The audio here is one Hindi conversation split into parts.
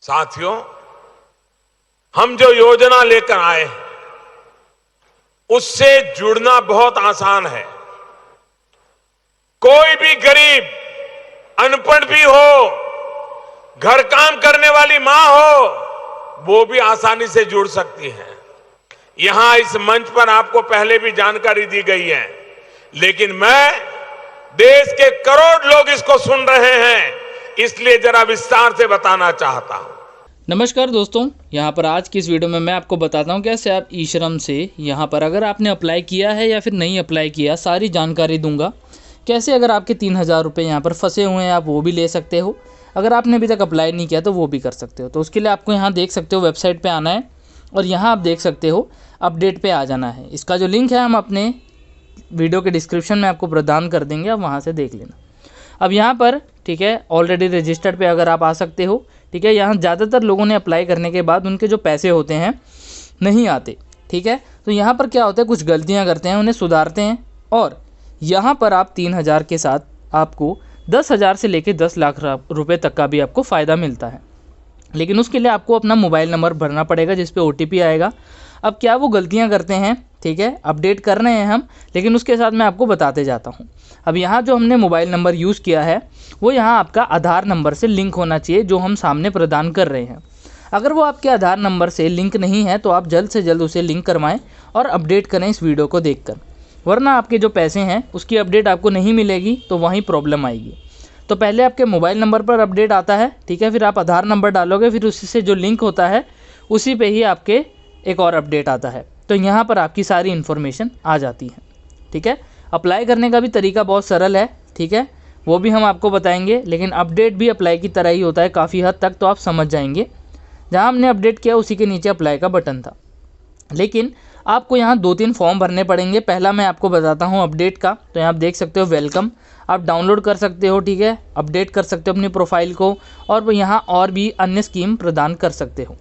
साथियों, हम जो योजना लेकर आए हैं उससे जुड़ना बहुत आसान है। कोई भी गरीब, अनपढ़ भी हो, घर काम करने वाली मां हो, वो भी आसानी से जुड़ सकती है। यहां इस मंच पर आपको पहले भी जानकारी दी गई है, लेकिन मैं देश के करोड़ लोग इसको सुन रहे हैं, इसलिए जरा विस्तार से बताना चाहता हूं। नमस्कार दोस्तों, यहाँ पर आज की इस वीडियो में मैं आपको बताता हूँ कैसे आप ई श्रम से यहाँ पर अगर आपने अप्लाई किया है या फिर नहीं अप्लाई किया, सारी जानकारी दूंगा। कैसे अगर आपके 3,000 रुपये यहाँ पर फंसे हुए हैं आप वो भी ले सकते हो, अगर आपने अभी तक अप्लाई नहीं किया तो वो भी कर सकते हो। तो उसके लिए आपको यहाँ देख सकते हो वेबसाइट पर आना है और यहाँ आप देख सकते हो अपडेट पर आ जाना है। इसका जो लिंक है हम अपने वीडियो के डिस्क्रिप्शन में आपको प्रदान कर देंगे, आप वहाँ से देख लेना। अब यहाँ पर ठीक है, ऑलरेडी रजिस्टर्ड पे अगर आप आ सकते हो। ठीक है, यहाँ ज़्यादातर लोगों ने अप्लाई करने के बाद उनके जो पैसे होते हैं नहीं आते। ठीक है, तो यहाँ पर क्या होता है, कुछ गलतियाँ करते हैं, उन्हें सुधारते हैं और यहाँ पर आप 3,000 के साथ आपको 10,000 से लेकर 10 लाख रुपए तक का भी आपको फ़ायदा मिलता है। लेकिन उसके लिए आपको अपना मोबाइल नंबर भरना पड़ेगा जिस पे OTP आएगा। अब क्या वो गलतियां करते हैं, ठीक है, अपडेट कर रहे हैं हम, लेकिन उसके साथ मैं आपको बताते जाता हूं। अब यहाँ जो हमने मोबाइल नंबर यूज़ किया है वो यहाँ आपका आधार नंबर से लिंक होना चाहिए, जो हम सामने प्रदान कर रहे हैं। अगर वो आपके आधार नंबर से लिंक नहीं है तो आप जल्द से जल्द उसे लिंक करवाएं और अपडेट करें इस वीडियो को देखकर, वरना आपके जो पैसे हैं उसकी अपडेट आपको नहीं मिलेगी तो वहीं प्रॉब्लम आएगी। तो पहले आपके मोबाइल नंबर पर अपडेट आता है, ठीक है, फिर आप आधार नंबर डालोगे, फिर उसी से जो लिंक होता है उसी पे ही आपके एक और अपडेट आता है। तो यहाँ पर आपकी सारी इन्फॉर्मेशन आ जाती है। ठीक है, अप्लाई करने का भी तरीका बहुत सरल है, ठीक है, वो भी हम आपको बताएंगे, लेकिन अपडेट भी अप्लाई की तरह ही होता है काफ़ी हद तक, तो आप समझ जाएंगे। जहाँ हमने अपडेट किया उसी के नीचे अप्लाई का बटन था, लेकिन आपको यहाँ 2-3 फॉर्म भरने पड़ेंगे। पहला मैं आपको बताता हूँ अपडेट का। तो यहाँ आप देख सकते हो वेलकम, आप डाउनलोड कर सकते हो, ठीक है, अपडेट कर सकते हो अपनी प्रोफाइल को, और वो यहाँ और भी अन्य स्कीम प्रदान कर सकते हो।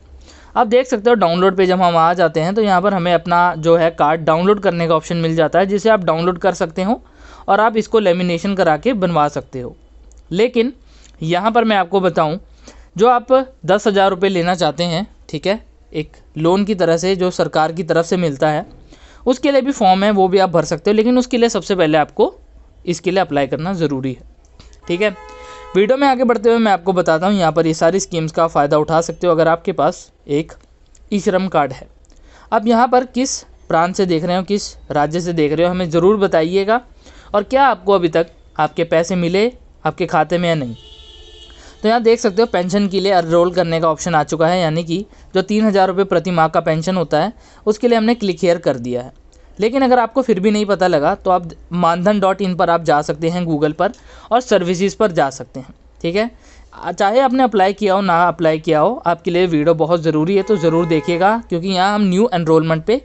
आप देख सकते हो डाउनलोड पे जब हम आ जाते हैं तो यहाँ पर हमें अपना जो है कार्ड डाउनलोड करने का ऑप्शन मिल जाता है, जिसे आप डाउनलोड कर सकते हो और आप इसको लेमिनेशन करा के बनवा सकते हो। लेकिन यहाँ पर मैं आपको बताऊँ, जो आप 10,000 रुपये लेना चाहते हैं, ठीक है, एक लोन की तरह से जो सरकार की तरफ से मिलता है, उसके लिए भी फॉर्म है, वो भी आप भर सकते हो, लेकिन उसके लिए सबसे पहले आपको इसके लिए अप्लाई करना ज़रूरी है। ठीक है, वीडियो में आगे बढ़ते हुए मैं आपको बताता हूँ यहाँ पर ये सारी स्कीम्स का फ़ायदा उठा सकते हो अगर आपके पास एक ई श्रम कार्ड है। अब यहाँ पर किस प्रांत से देख रहे हो, किस राज्य से देख रहे हो, हमें ज़रूर बताइएगा, और क्या आपको अभी तक आपके पैसे मिले आपके खाते में या नहीं। तो यहाँ देख सकते हो पेंशन के लिए एनरोल करने का ऑप्शन आ चुका है, यानी कि जो 3,000 रुपये प्रति माह का पेंशन होता है उसके लिए हमने क्लिक हियर कर दिया है। लेकिन अगर आपको फिर भी नहीं पता लगा तो आप मानधन.in पर आप जा सकते हैं, गूगल पर, और सर्विसेज पर जा सकते हैं। ठीक है, चाहे आपने अप्लाई किया हो ना अप्लाई किया हो, आपके लिए वीडियो बहुत ज़रूरी है, तो ज़रूर देखिएगा, क्योंकि यहाँ हम न्यू एनरोलमेंट पे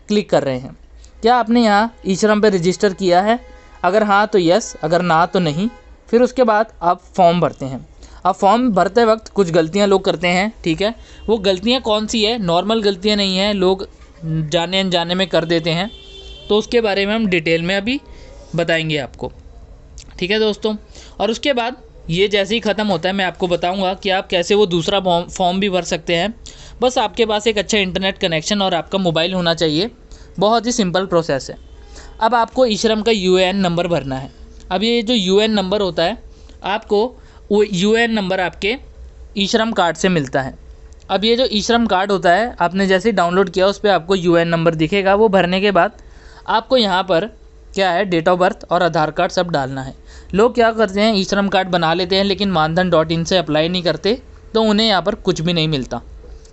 क्लिक कर रहे हैं। क्या आपने यहाँ ई श्रम पे रजिस्टर किया है? अगर हाँ तो यस, अगर ना तो नहीं। फिर उसके बाद आप फॉर्म भरते हैं। अब फॉर्म भरते वक्त कुछ गलतियाँ लोग करते हैं, ठीक है, वो गलतियाँ कौन सी है? नॉर्मल गलतियाँ नहीं हैं, लोग जाने अनजाने में कर देते हैं, तो उसके बारे में हम डिटेल में अभी बताएंगे आपको। ठीक है दोस्तों, और उसके बाद ये जैसे ही ख़त्म होता है मैं आपको बताऊंगा कि आप कैसे वो दूसरा फॉर्म भी भर सकते हैं। बस आपके पास एक अच्छा इंटरनेट कनेक्शन और आपका मोबाइल होना चाहिए। बहुत ही सिंपल प्रोसेस है। अब आपको ई श्रम का UN नंबर भरना है। अब ये जो UN नंबर होता है, आपको वो UN नंबर आपके ई श्रम कार्ड से मिलता है। अब ये जो ई श्रम कार्ड होता है, आपने जैसे ही डाउनलोड किया उस पर आपको UN नंबर दिखेगा। वो भरने के बाद आपको यहाँ पर क्या है, डेट ऑफ बर्थ और आधार कार्ड सब डालना है। लोग क्या करते हैं, ई श्रम कार्ड बना लेते हैं लेकिन मानधन.in से अप्लाई नहीं करते, तो उन्हें यहाँ पर कुछ भी नहीं मिलता।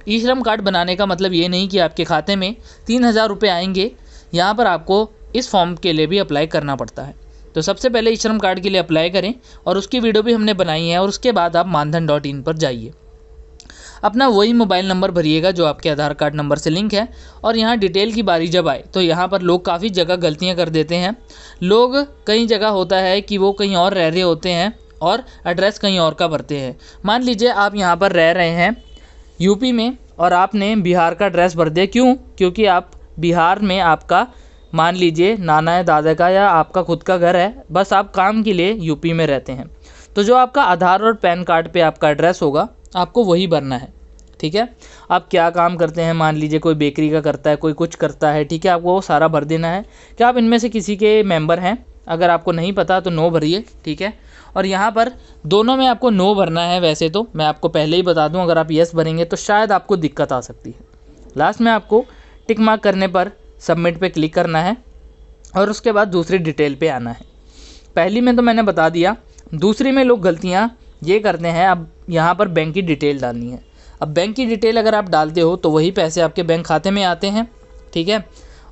ई श्रम कार्ड बनाने का मतलब ये नहीं कि आपके खाते में 3,000 रुपये आएंगे। यहाँ पर आपको इस फॉर्म के लिए भी अप्लाई करना पड़ता है। तो सबसे पहले ई श्रम कार्ड के लिए अप्लाई करें, और उसकी वीडियो भी हमने बनाई है, और उसके बाद आप मानधन.in पर जाइए। अपना वही मोबाइल नंबर भरिएगा जो आपके आधार कार्ड नंबर से लिंक है, और यहाँ डिटेल की बारी जब आए तो यहाँ पर लोग काफ़ी जगह गलतियाँ कर देते हैं। लोग कई जगह होता है कि वो कहीं और रह रहे होते हैं और एड्रेस कहीं और का भरते हैं। मान लीजिए आप यहाँ पर रह रहे हैं यूपी में और आपने बिहार का एड्रेस भर दिया। क्यों? क्योंकि आप बिहार में आपका मान लीजिए नाना है, दादा का, या आपका खुद का घर है, बस आप काम के लिए यूपी में रहते हैं। तो जो आपका आधार और पैन कार्ड पे आपका एड्रेस होगा आपको वही भरना है। ठीक है, आप क्या काम करते हैं, मान लीजिए कोई बेकरी का करता है, कोई कुछ करता है, ठीक है, आपको वो सारा भर देना है कि आप इनमें से किसी के मेंबर हैं। अगर आपको नहीं पता तो नो भरिए। ठीक है, और यहाँ पर दोनों में आपको नो भरना है। वैसे तो मैं आपको पहले ही बता दूं, अगर आप येस भरेंगे तो शायद आपको दिक्कत आ सकती है। लास्ट में आपको टिक मार्क करने पर सबमिट पे क्लिक करना है और उसके बाद दूसरी डिटेल पे आना है। पहली में तो मैंने बता दिया, दूसरी में लोग गलतियाँ ये करते हैं। अब यहाँ पर बैंक की डिटेल डालनी है। अब बैंक की डिटेल अगर आप डालते हो तो वही पैसे आपके बैंक खाते में आते हैं। ठीक है,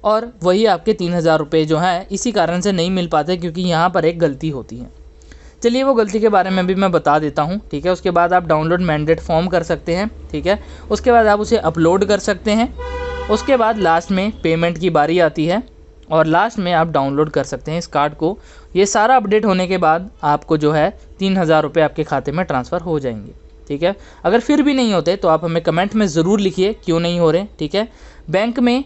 और वही आपके 3000 रुपये जो हैं इसी कारण से नहीं मिल पाते, क्योंकि यहाँ पर एक गलती होती है। चलिए वो गलती के बारे में भी मैं बता देता हूँ। ठीक है, उसके बाद आप डाउनलोड मैंडेट फॉर्म कर सकते हैं। ठीक है, उसके बाद आप उसे अपलोड कर सकते हैं। उसके बाद लास्ट में पेमेंट की बारी आती है और लास्ट में आप डाउनलोड कर सकते हैं इस कार्ड को। ये सारा अपडेट होने के बाद आपको जो है 3000 रुपये आपके खाते में ट्रांसफ़र हो जाएंगे। ठीक है, अगर फिर भी नहीं होते तो आप हमें कमेंट में ज़रूर लिखिए क्यों नहीं हो रहे। ठीक है, बैंक में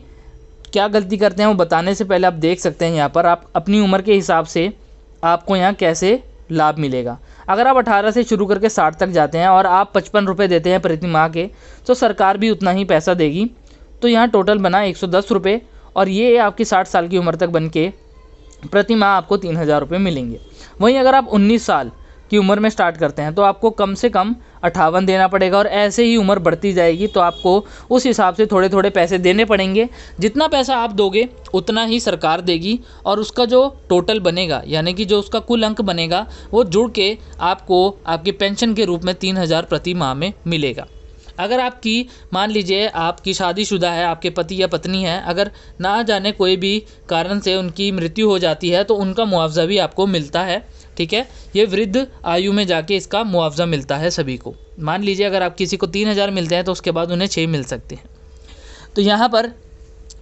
क्या गलती करते हैं वो बताने से पहले आप देख सकते हैं यहाँ पर आप अपनी उम्र के हिसाब से आपको यहाँ कैसे लाभ मिलेगा। अगर आप 18 से शुरू करके 60 तक जाते हैं और आप 55 रुपये देते हैं प्रति माह के, तो सरकार भी उतना ही पैसा देगी। तो यहाँ टोटल बना 110 रुपये और ये आपकी 60 साल की उम्र तक बन के प्रति माह आपको 3000 रुपये मिलेंगे। वहीं अगर आप 19 साल की उम्र में स्टार्ट करते हैं तो आपको कम से कम 58 देना पड़ेगा और ऐसे ही उम्र बढ़ती जाएगी तो आपको उस हिसाब से थोड़े थोड़े पैसे देने पड़ेंगे। जितना पैसा आप दोगे उतना ही सरकार देगी और उसका जो टोटल बनेगा, यानी कि जो उसका कुल अंक बनेगा, वो जुड़ के आपको आपकी पेंशन के रूप में 3000 प्रति माह में मिलेगा। अगर आपकी मान लीजिए आपकी शादीशुदा है, आपके पति या पत्नी है, अगर ना जाने कोई भी कारण से उनकी मृत्यु हो जाती है तो उनका मुआवजा भी आपको मिलता है। ठीक है, ये वृद्ध आयु में जाके इसका मुआवजा मिलता है सभी को। मान लीजिए अगर आप किसी को 3000 मिलते हैं तो उसके बाद उन्हें 6 मिल सकते हैं। तो यहाँ पर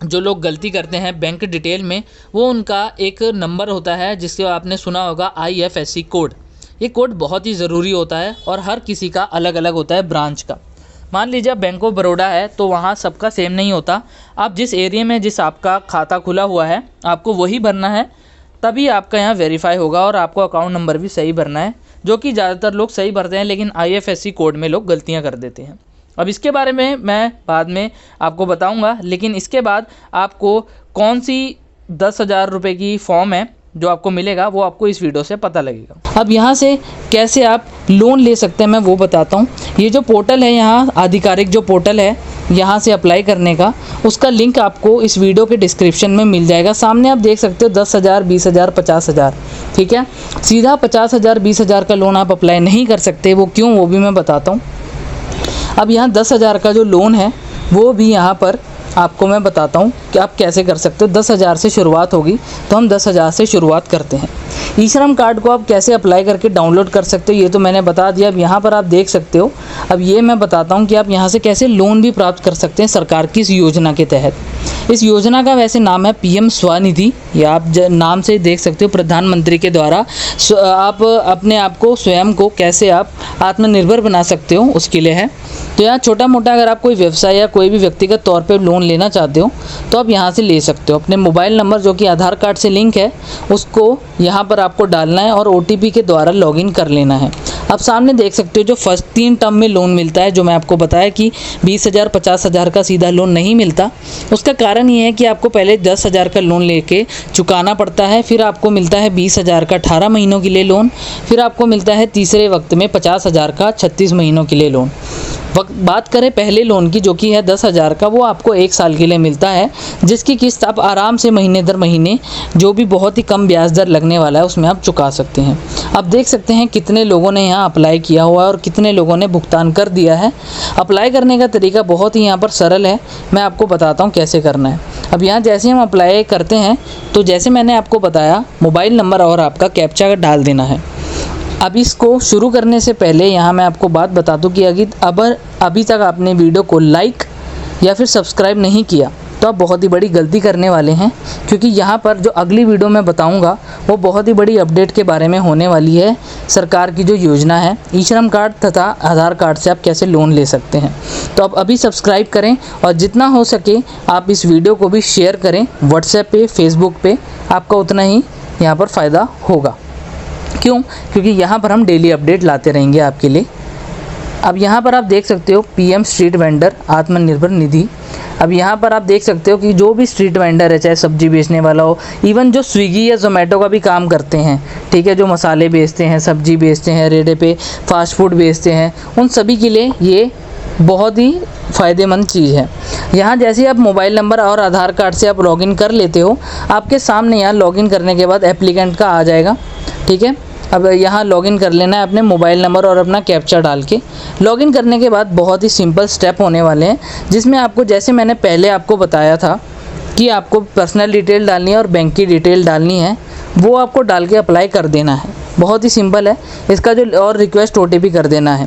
जो लोग गलती करते हैं बैंक डिटेल में, वो उनका एक नंबर होता है जिसके आपने सुना होगा IFSC कोड। ये कोड बहुत ही ज़रूरी होता है और हर किसी का अलग अलग होता है ब्रांच का। मान लीजिए आप बैंक ऑफ बड़ौदा है तो वहाँ सबका सेम नहीं होता। आप जिस एरिया में जिस आपका खाता खुला हुआ है आपको वही भरना है, तभी आपका यहाँ वेरीफाई होगा और आपको अकाउंट नंबर भी सही भरना है, जो कि ज़्यादातर लोग सही भरते हैं, लेकिन IFSC कोड में लोग गलतियाँ कर देते हैं। अब इसके बारे में मैं बाद में आपको बताऊंगा, लेकिन इसके बाद आपको कौन सी 10,000 रुपये की फॉर्म है जो आपको मिलेगा वो आपको इस वीडियो से पता लगेगा। अब यहाँ से कैसे आप लोन ले सकते हैं मैं वो बताता हूँ। ये जो पोर्टल है, यहाँ आधिकारिक जो पोर्टल है यहाँ से अप्लाई करने का, उसका लिंक आपको इस वीडियो के डिस्क्रिप्शन में मिल जाएगा। सामने आप देख सकते हो 10,000, 20,000, 50,000। ठीक है, सीधा 50,000, 20,000 का लोन आप अप्लाई नहीं कर सकते। वो क्यों, वो भी मैं बताता हूँ। अब यहाँ 10,000 का जो लोन है वो भी यहाँ पर आपको मैं बताता हूँ कि आप कैसे कर सकते हो। 10,000 से शुरुआत होगी तो हम 10,000 से शुरुआत करते हैं। ई श्रम कार्ड को आप कैसे अप्लाई करके डाउनलोड कर सकते हो ये तो मैंने बता दिया। अब यहाँ पर आप देख सकते हो। अब ये मैं बताता हूँ कि आप यहाँ से कैसे लोन भी प्राप्त कर सकते हैं सरकार की इस योजना के तहत। इस योजना का वैसे नाम है PM स्वनिधि, या आप नाम से देख सकते हो प्रधानमंत्री के द्वारा आप अपने आप को स्वयं को कैसे आप आत्मनिर्भर बना सकते हो उसके लिए है। तो यहाँ छोटा मोटा अगर आप कोई व्यवसाय या कोई भी व्यक्तिगत तौर पे लोन लेना चाहते हो तो आप यहाँ से ले सकते हो। अपने मोबाइल नंबर जो कि आधार कार्ड से लिंक है उसको यहाँ पर आपको डालना है और OTP के द्वारा लॉगिन कर लेना है। आप सामने देख सकते हो जो फर्स्ट 3 टर्म में लोन मिलता है, जो मैं आपको बताया कि 20,000, 50,000 का सीधा लोन नहीं मिलता। उसका कारण ये है कि आपको पहले 10,000 का लोन लेके चुकाना पड़ता है, फिर आपको मिलता है 20,000 का 18 महीनों के लिए लोन, फिर आपको मिलता है तीसरे वक्त में 50,000 का 36 महीनों के लिए लोन। बात करें पहले लोन की जो कि है 10,000 का, वो आपको 1 साल के लिए मिलता है, जिसकी किस्त आप आराम से महीने दर महीने जो भी बहुत ही कम ब्याज दर लगने वाला है उसमें आप चुका सकते हैं। आप देख सकते हैं कितने लोगों ने यहाँ अप्लाई किया हुआ है और कितने लोगों ने भुगतान कर दिया है। अप्लाई करने का तरीका बहुत ही यहाँ पर सरल है, मैं आपको बताता हूँ कैसे करना है। अब यहाँ जैसे हम अप्लाई करते हैं तो जैसे मैंने आपको बताया मोबाइल नंबर और आपका कैप्चा डाल देना है। अब इसको शुरू करने से पहले यहाँ मैं आपको बात बता दूँ कि अगर अभी तक आपने वीडियो को लाइक या फिर सब्सक्राइब नहीं किया तो आप बहुत ही बड़ी गलती करने वाले हैं, क्योंकि यहाँ पर जो अगली वीडियो मैं बताऊँगा वो बहुत ही बड़ी अपडेट के बारे में होने वाली है। सरकार की जो योजना है ई श्रम कार्ड तथा आधार कार्ड से आप कैसे लोन ले सकते हैं। तो आप अभी सब्सक्राइब करें और जितना हो सके आप इस वीडियो को भी शेयर करें व्हाट्सएप पे, फेसबुक पे, आपका उतना ही यहाँ पर फ़ायदा होगा। क्यों? क्योंकि यहाँ पर हम डेली अपडेट लाते रहेंगे आपके लिए। अब यहाँ पर आप देख सकते हो PM street vendor Atmanirbhar Nidhi. अब यहाँ पर आप देख सकते हो कि जो भी स्ट्रीट वेंडर है, चाहे सब्जी बेचने वाला हो, इवन जो स्विगी या जोमेटो का भी काम करते हैं, ठीक है, जो मसाले बेचते हैं, सब्जी बेचते हैं, रेडे पे फास्ट फूड बेचते हैं, उन सभी के लिए ये बहुत ही फ़ायदेमंद चीज़ है। यहाँ जैसे ही आप मोबाइल नंबर और आधार कार्ड से आप लॉगिन कर लेते हो, आपके सामने यहाँ लॉगिन करने के बाद एप्लीकेंट का आ जाएगा, ठीक है। अब यहाँ लॉगिन कर लेना है अपने मोबाइल नंबर और अपना कैप्चा डाल के। लॉगिन करने के बाद बहुत ही सिंपल स्टेप होने वाले हैं, जिसमें आपको, जैसे मैंने पहले आपको बताया था कि आपको पर्सनल डिटेल डालनी है और बैंक की डिटेल डालनी है, वो आपको डाल के अप्लाई कर देना है। बहुत ही सिंपल है इसका जो, और रिक्वेस्ट OTP कर देना है।